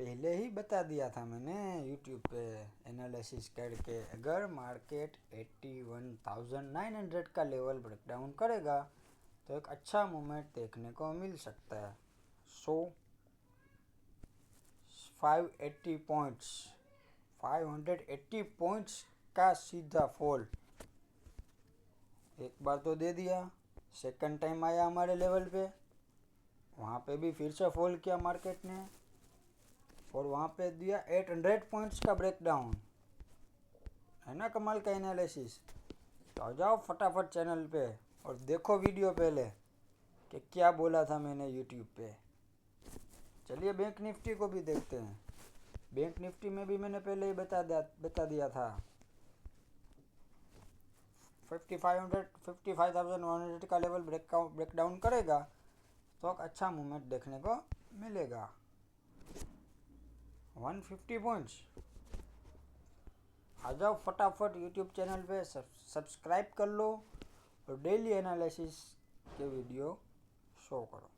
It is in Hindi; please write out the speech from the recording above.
पहले ही बता दिया था मैंने यूट्यूब पे एनालिसिस करके, अगर मार्केट 81,900 का लेवल ब्रेकडाउन करेगा तो एक अच्छा मूवमेंट देखने को मिल सकता है। सो 580 पॉइंट्स का सीधा फॉल एक बार तो दे दिया, सेकंड टाइम आया हमारे लेवल पे, वहाँ पे भी फिर से फॉल किया मार्केट ने और वहाँ पे दिया 800 पॉइंट्स का ब्रेकडाउन। है ना कमाल का एनालिसिस। तो आ जाओ फटाफट चैनल पे और देखो वीडियो पहले कि क्या बोला था मैंने यूट्यूब पे। चलिए बैंक निफ्टी को भी देखते हैं। बैंक निफ्टी में भी मैंने पहले ही बता दिया था 55,100 का लेवल ब्रेकडाउन करेगा तो एक अच्छा मूवमेंट देखने को मिलेगा। 150 पॉइंट्स। आ जाओ फटाफट यूट्यूब चैनल पे सब्सक्राइब कर लो और डेली एनालिसिस के वीडियो शो करो।